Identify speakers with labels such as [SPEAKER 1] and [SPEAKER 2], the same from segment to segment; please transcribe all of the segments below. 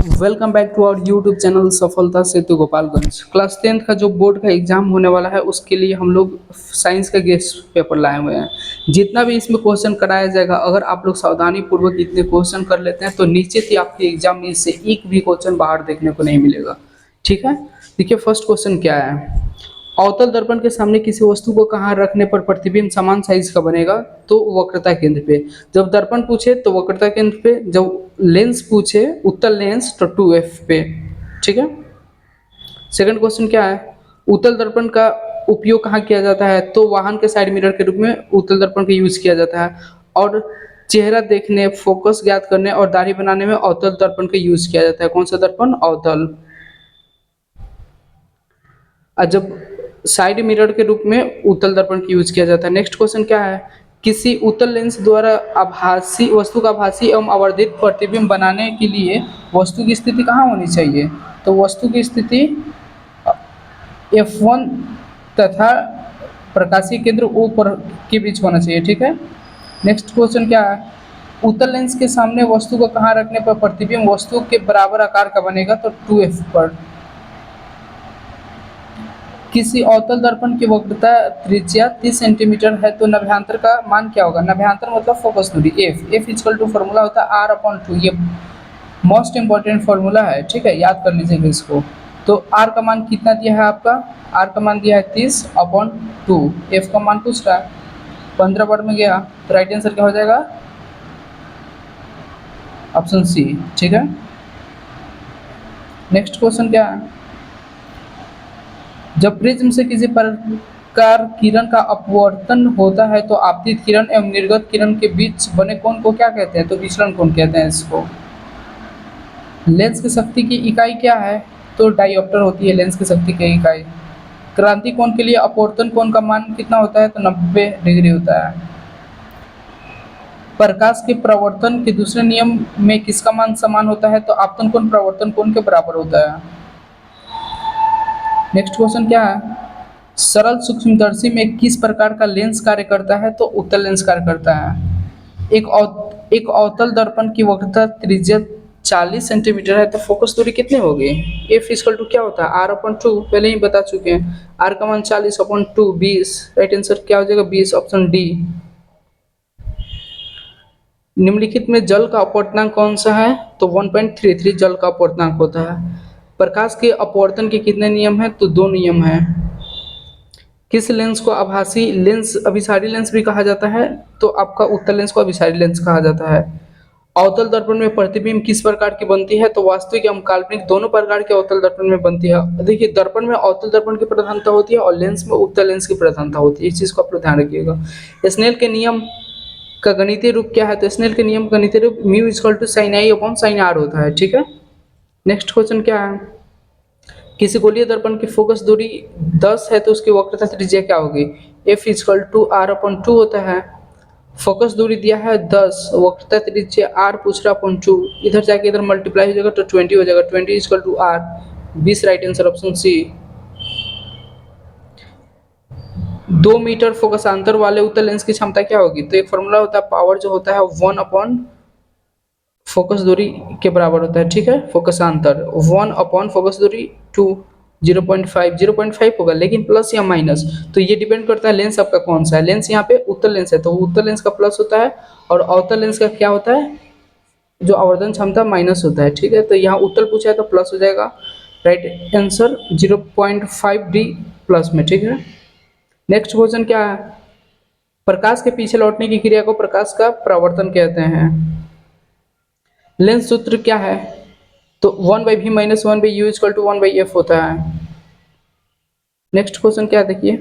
[SPEAKER 1] Welcome back to our YouTube channel Safalta Setu Gopalganj. Class 10th का जो board का एग्जाम होने वाला है उसके लिए हम लोग साइंस का गेस्ट पेपर लाए हुए हैं। जितना भी इसमें क्वेश्चन कराया जाएगा, अगर आप लोग सावधानी पूर्वक इतने क्वेश्चन कर लेते हैं तो नीचे से आपके एग्जाम में इससे एक भी क्वेश्चन बाहर देखने को नहीं मिलेगा। ठीक है, देखिए फर्स्ट क्वेश्चन क्या है। अवतल दर्पण के सामने किसी वस्तु को कहाँ रखने पर प्रतिबिंब समान साइज का बनेगा? तो वक्रता केंद्र पे। जब दर्पण पूछे तो वक्रता केंद्र पे, जब लेंस पूछे उत्तल लेंस तो 2f पे। ठीक है, सेकंड क्वेश्चन क्या है। उत्तल दर्पण का उपयोग कहाँ किया जाता है? तो वाहन के साइड मिरर के रूप में उत्तल दर्पण का यूज किया जाता है। और चेहरा देखने, फोकस ज्ञात करने और दाढ़ी बनाने में अवतल दर्पण का यूज किया जाता है। कौन सा दर्पण? अवतल। और जब साइड मिरर के रूप में उत्तल दर्पण का यूज किया जाता है। नेक्स्ट क्वेश्चन क्या है। किसी उत्तल लेंस द्वारा आभासी वस्तु का आभासी एवं आवर्धित प्रतिबिंब बनाने के लिए वस्तु की स्थिति कहाँ होनी चाहिए? तो वस्तु की स्थिति F1 तथा प्रकाशीय केंद्र O पर के बीच होना चाहिए। ठीक है, नेक्स्ट क्वेश्चन क्या है। उत्तल लेंस के सामने वस्तु को कहाँ रखने पर प्रतिबिंब वस्तु के बराबर आकार का बनेगा? तो 2f पर। किसी अवतल दर्पण की वक्रता त्रिज्या 30 सेंटीमीटर है तो नभ्यांतर का मान क्या होगा? नभ्यांतर मतलब फोकस दूरी f इक्वल टू फॉर्मूला होता है r/2। ये मोस्ट इंपॉर्टेंट फॉर्मूला है। ठीक है, याद कर लीजिएगा इसको। तो r का मान कितना दिया है आपका? r का मान दिया है 30/2। f का मान पूछ रहा है, 15 बार में गया तो राइट आंसर क्या हो जाएगा? Option C. ठीक है, नेक्स्ट क्वेश्चन क्या है। जब प्रिज्म से किसी प्रकार किरण का अपवर्तन होता है तो आपतित किरण एवं निर्गत किरण के बीच बने कोण को क्या कहते हैं? तो विचलन कोण कहते हैं इसको। लेंस की शक्ति की इकाई क्या है? तो डायोप्टर होती है लेंस की शक्ति की इकाई। क्रांति कोण के लिए अपवर्तन कोण का मान कितना होता है? तो 90 डिग्री होता है। प्रकाश के प्रवर्तन के दूसरे नियम में किसका मान समान होता है? तो आपतन कोण प्रवर्तन कोण के बराबर होता है। नेक्स्ट क्वेश्चन क्या है। सरल सूक्ष्मदर्शी में किस प्रकार का लेंस कार्य करता है? तो उत्तल लेंस कार्य करता है। एक अवतल दर्पण की वक्रता त्रिज्या 40 सेंटीमीटर है तो फोकस दूरी कितनी होगी? f इक्वल टू क्या होता है? r/2। पहले ही बता चुके हैं, r का मान 40/2 20। राइट आंसर क्या हो जाएगा? 20, ऑप्शन डी। निम्नलिखित में जल का अपवर्तनांक कौन सा है? तो 1.33 जल का अपवर्तनांक होता है। प्रकाश के अपवर्तन के कितने नियम हैं? तो 2 नियम हैं। किस लेंस को आभासी लेंस अभिसारी लेंस भी कहा जाता है? तो आपका उत्तल लेंस को अभिसारी लेंस कहा जाता है। अवतल दर्पण में प्रतिबिंब किस प्रकार की बनती है? तो वास्तविक एवं काल्पनिक दोनों प्रकार के अवतल दर्पण में बनती है। देखिए, दर्पण में अवतल दर्पण की प्रधानता होती है और लेंस में उत्तल लेंस की प्रधानता होती है। इस चीज को आप लोग ध्यान रखिएगा। स्नेल के नियम का गणितीय रूप क्या है? तो स्नेल के नियम का गणितीय रूप mu equal to sine i upon sine r होता है। ठीक है, नेक्स्ट क्वेश्चन क्या है। किसी गोलीय दर्पण की फोकस दूरी 10 है तो उसकी वक्रता त्रिज्या क्या होगी? f इक्वल टू r/2 होता है। फोकस दूरी दिया है 10, वक्रता त्रिज्या r पूछ रहा (2). इधर जाके इधर मल्टीप्लाई हो जाएगा तो 20 हो जाएगा। 20 equal to r, 20 right answer, option C. 2 metre फोकसांतर वाले उत्तल लेंस की क्षमता क्या होगी? तो एक फॉर्मूला होता है, पावर जो होता है 1 अपॉन फोकस दूरी के बराबर होता है। ठीक है, फोकसांतर 1 अपॉन फोकस दूरी 2, 0.5 होगा, लेकिन प्लस या माइनस तो ये डिपेंड करता है लेंस आपका कौन सा है। लेंस यहाँ पे उत्तल लेंस है तो उत्तल लेंस का प्लस होता है और अवतल लेंस का क्या होता है? जो आवर्धन क्षमता माइनस होता है। ठीक है, तो यहाँ उत्तल पूछा है तो प्लस हो जाएगा। राइट आंसर 0.5 डी प्लस में। ठीक है, नेक्स्ट क्वेश्चन क्या है। प्रकाश के पीछे लौटने की क्रिया को प्रकाश का परावर्तन कहते हैं। लेंस सूत्र क्या है? तो 1/v minus 1/u equal to 1/f होता है। नेक्स्ट क्वेश्चन क्या है, देखिए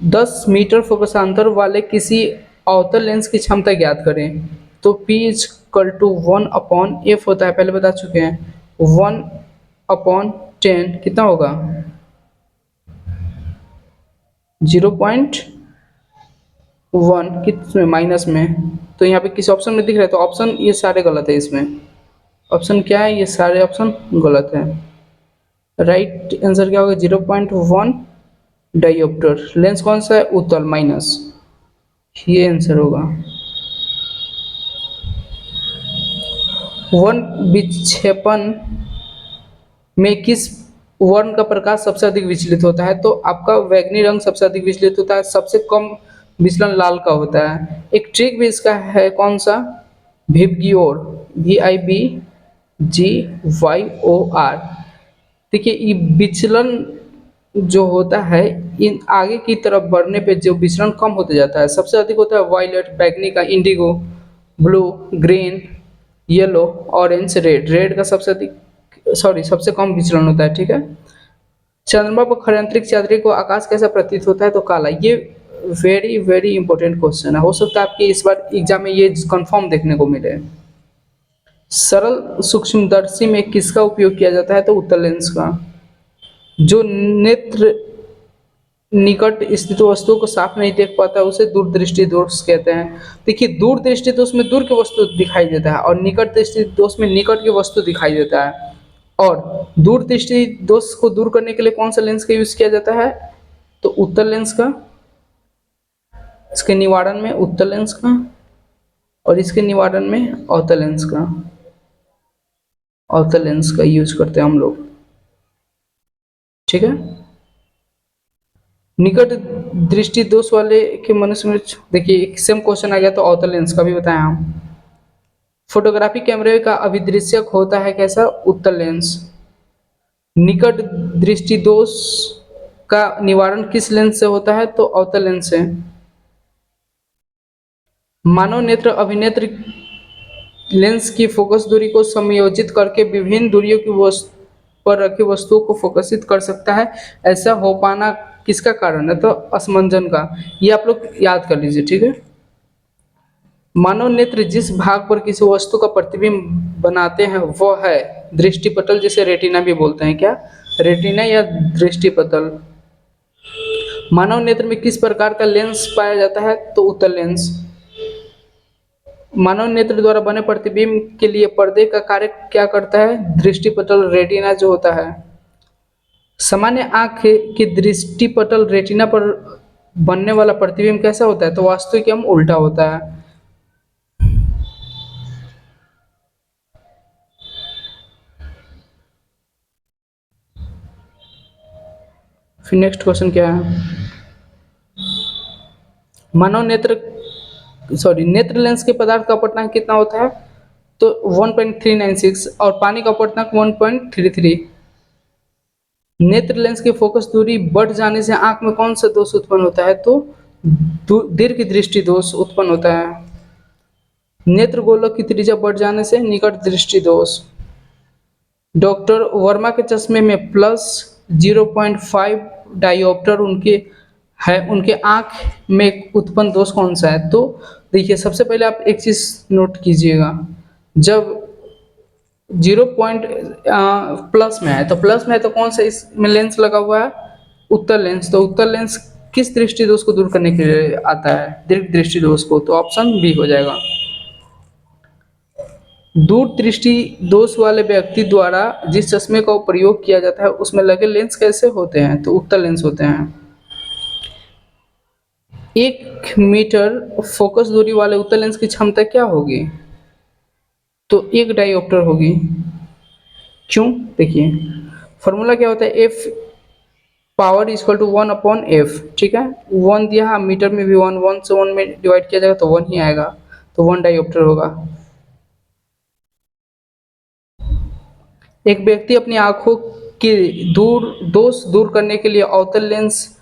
[SPEAKER 1] 10 मीटर फोकसांतर वाले किसी अवतल लेंस की क्षमता ज्ञात करें। तो p इक्वल टू 1/f होता है, पहले बता चुके हैं। 1/10 कितना होगा? 0.1 कितने माइनस में, तो यहाँ पे किस ऑप्शन में दिख रहा है? तो ऑप्शन ये सारे गलत है इसमें। ऑप्शन क्या है? ये सारे ऑप्शन गलत है। राइट आंसर क्या होगा? 0.1 डायोप्टर। लेंस कौन सा है? उत्तल, माइनस, ये आंसर होगा। वन विक्षेपण में किस वर्ण का प्रकाश सबसे अधिक विचलित होता है? तो आपका बैंगनी रंग सबसे अधिक विचलित होता है, सबसे कम विचलन लाल का होता है। एक ट्रिक भी इसका है, कौन सा? VIBGYOR, VIBGYOR। देखिए ये विचलन जो होता है, इन आगे की तरफ बढ़ने पे जो विचलन कम होते जाता है, सबसे अधिक होता है वायलेट, बैगनी का, Indigo, blue, green, yellow, orange, red. Red का सबसे अधिक, सॉरी, सबसे कम विचलन होता है, ठीक है। चंद्रमा पर खड़े अंतरिक्ष यात्री को आकाश कैसा प्रतीत होता है? तो काला। ये वेरी वेरी इंपॉर्टेंट क्वेश्चन है, हो सकता है आपके इस बार एग्जाम में ये कंफर्म देखने को मिले। सरल सूक्ष्मदर्शी में किसका उपयोग किया जाता है? तो उत्तल लेंस का। जो नेत्र निकट स्थित वस्तुओं को साफ नहीं देख पाता उसे दूरदृष्टि दोष कहते हैं। देखिए दूरदृष्टि दोष में दूर की वस्तु दिखाई देता है और निकट दृष्टि दोष में निकट की वस्तु दिखाई देता है। और दूर दृष्टि दोष को दूर करने के लिए कौन सा लेंस का यूज किया जाता है? तो उत्तल लेंस का। इसके निवारण में उत्तल लेंस का और इसके निवारण में अवतल लेंस का। अवतल लेंस का यूज करते हैं हम लोग, ठीक है। निकट दृष्टि दोष वाले के मनुष्य में देखिए एक सेम क्वेश्चन आ गया, तो अवतल लेंस का भी बताएं हम। फोटोग्राफी कैमरे का अभिदृश्यक होता है कैसा? उत्तल लेंस। निकट दृष्टि दोष का निवारण किस लेंस से होता है? तो अवतल लेंस से। मानव नेत्र अभिनेत्र लेंस की फोकस दूरी को समायोजित करके विभिन्न दूरियों की पर रखी वस्तुओं को फोकसित कर सकता है। ऐसा हो पाना किसका कारण है? तो असमंजन का। ये आप लोग याद कर लीजिए, ठीक है। मानव नेत्र जिस भाग पर किसी वस्तु का प्रतिबिंब बनाते हैं वह है दृष्टिपटल, जिसे रेटिना भी बोलते हैं। क्या? रेटिना या दृष्टिपटल। मानव नेत्र में किस प्रकार का लेंस पाया जाता है? तो उत्तल लेंस। मानव नेत्र द्वारा बने प्रतिबिंब के लिए पर्दे का कार्य क्या करता है? दृष्टिपटल, रेटिना जो होता है। सामान्य आंख की दृष्टिपटल रेटिना पर बनने वाला प्रतिबिंब कैसा होता है? तो वास्तविक एवं उल्टा होता है। फिर नेक्स्ट क्वेश्चन क्या है? मानव नेत्र नेत्र लेंस के पदार्थ का अपवर्तनांक कितना होता है? तो 1.396 और पानी का अपवर्तनांक 1.33। नेत्र लेंस की फोकस दूरी बढ़ जाने से आंख में कौन सा दोष उत्पन्न होता है? तो दीर्घ दृष्टि दोष उत्पन्न होता है। नेत्र गोलक की त्रिज्या बढ़ जाने से निकट दृष्टि दोष। डॉक्टर वर्मा के चश्मे में प्लस 0.5 डायोप्टर उनके आंख में उत्पन्न दोष कौन सा है? तो देखिए सबसे पहले आप एक चीज नोट कीजिएगा, जब 0 पॉइंट प्लस में है, तो प्लस में है तो कौन सा इसमें लेंस लगा हुआ है? उत्तल लेंस। तो उत्तल लेंस किस दृष्टि दोष को दूर करने के लिए आता है? दीर्घ दृष्टि दोष को। तो ऑप्शन बी हो जाएगा। दूर दृष्टि दोष वाले व्यक्ति द्वारा जिस चश्मे का प्रयोग किया जाता है उसमें लगे लेंस कैसे होते हैं? तो उत्तल लेंस होते हैं। 1 मीटर फोकस दूरी वाले उत्तल लेंस की क्षमता क्या होगी? तो 1 डायोप्टर होगी। क्यों? देखिए फॉर्मूला क्या होता है, F power equal to 1/f, ठीक है। 1 दिया, मीटर में भी 1, 1 से 1 में डिवाइड किया जाएगा तो 1 ही आएगा, तो 1 डायोप्टर होगा। एक व्यक्ति अपनी आंखों के दोष दूर करने के लिए अवतल लेंस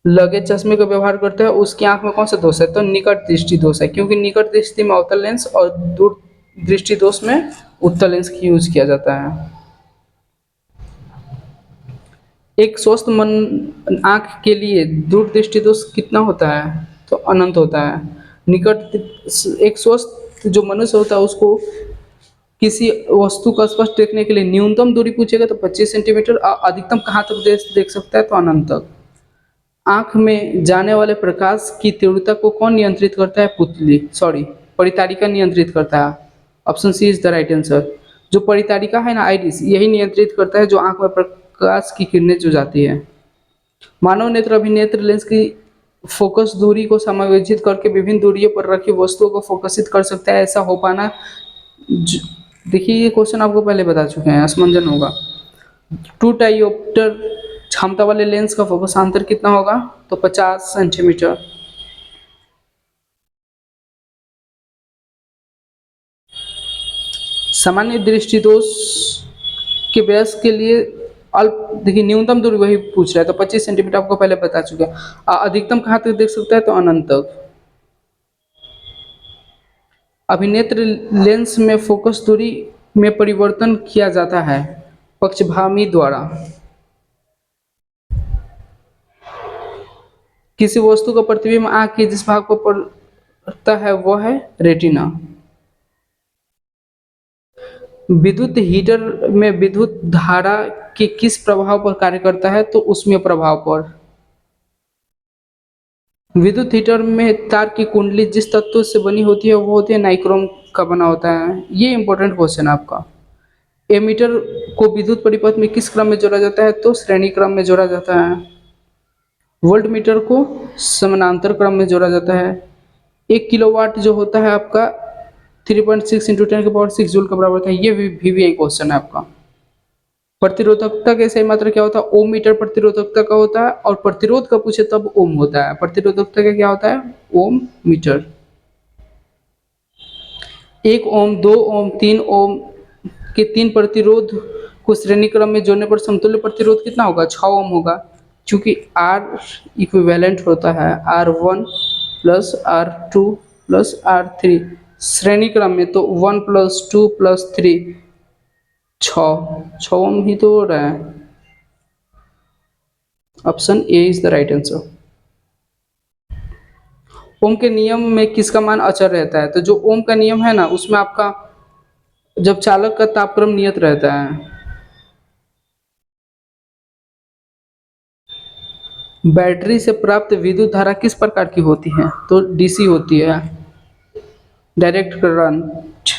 [SPEAKER 1] लगे चश्मे का व्यवहार करता है, उसकी आंख में कौन सा दोष है? तो निकट दृष्टि दोष है, क्योंकि निकट दृष्टि में अवतल लेंस और दूर दृष्टि दोष में उत्तल लेंस की यूज किया जाता है। एक स्वस्थ मन आंख के लिए दूर दृष्टि दोष कितना होता है? तो अनंत होता है। एक स्वस्थ जो मनुष्य होता है उसको किसी वस्तु का स्पष्ट देखने के लिए न्यूनतम दूरी पूछेगा तो 25 सेंटीमीटर, अधिकतम कहाँ तक देख सकता है? तो अनंत तक। आंख में जाने वाले प्रकाश की तीव्रता को कौन नियंत्रित करता है? परितारिका नियंत्रित करता है। Option C is the right answer. जो परितारिका है ना, आइरिस, यही नियंत्रित करता है जो आंख में प्रकाश की किरणें जो जाती है। मानव नेत्र अभिनेत्र लेंस की फोकस दूरी को समायोजित करके विभिन्न दूरियों पर रखी वस्तुओं को फोकसित कर सकता है। ऐसा हो पाना देखिए ये क्वेश्चन आपको पहले बता चुके हैं, असमंजन होगा। टू डायोप्टर क्षमता वाले लेंस का फोकसांतर कितना होगा? तो 50 सेंटीमीटर। सामान्य दृष्टि दोष के वयस्क के लिए अल्प, देखिए न्यूनतम दूरी वही पूछ रहा है, तो 25 सेंटीमीटर आपको पहले बता चुके हैं। अधिकतम कहाँ तक देख सकता है? तो अनंत तक। अभिनेत्र लेंस में फोकस दूरी में परिवर्तन किया जाता है पक्षभामी द्वारा। किसी वस्तु का प्रतिबिंब आंख के जिस भाग पर पड़ता है वह है रेटिना। विद्युत हीटर में विद्युत धारा के किस प्रभाव पर कार्य करता है? तो उसमें प्रभाव पर। विद्युत हीटर में तार की कुंडली जिस तत्व से बनी होती है वो होती है नाइक्रोम का बना होता है। ये इंपॉर्टेंट क्वेश्चन है आपका। एमीटर को विद्युत परिपथ में किस क्रम में जोड़ा जाता है? तो श्रेणी क्रम में जोड़ा जाता है। वोल्ट मीटर को समानांतर क्रम में जोड़ा जाता है। 1 किलोवाट जो होता है आपका 3.6 इंटू 10⁶ जूल का बराबर होता है। ये भी VVI क्वेश्चन है आपका। प्रतिरोधकता के सही मात्रा क्या होता है? ओम मीटर प्रतिरोधकता का होता है, और प्रतिरोध का पूछे तब ओम होता है। प्रतिरोधकता का क्या होता है? ओम मीटर। 1 ओम, 2 ओम, 3 ओम के 3 प्रतिरोध को श्रेणी क्रम में जोड़ने पर समतुल्य प्रतिरोध कितना होगा? 6 ओम होगा, क्योंकि R इक्विवेलेंट होता है R1 plus R2 plus R3 श्रेणी क्रम में, तो 1 प्लस 2 प्लस 3 6 ओम ही तो हो रहा है। Option A is the right answer. ओम के नियम में किसका मान अचर रहता है? तो जो ओम का नियम है ना, उसमें आपका जब चालक का तापक्रम नियत रहता है। बैटरी से प्राप्त विद्युत धारा किस प्रकार की होती है? तो DC होती है, डायरेक्ट करंट।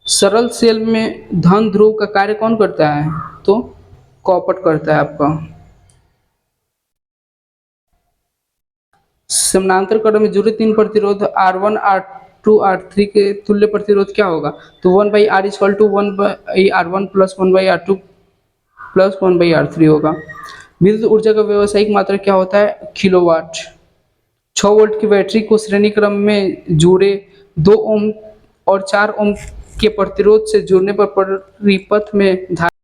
[SPEAKER 1] सरल सेल में धन ध्रुव का कार्य कौन करता है? तो कॉपर करता है आपका। समानांतर क्रम में जुड़े 3 प्रतिरोध R1 R2 R3 के तुल्य प्रतिरोध क्या होगा? तो 1/R equal to 1/R1 plus 1/R2 plus 1/R3 होगा। विद्युत ऊर्जा का व्यावसायिक मात्रा क्या होता है? किलोवाट। 6 वोल्ट की बैटरी को श्रेणी क्रम में जुड़े 2 ओम और 4 ओम के प्रतिरोध से जोड़ने पर परिपथ में धारा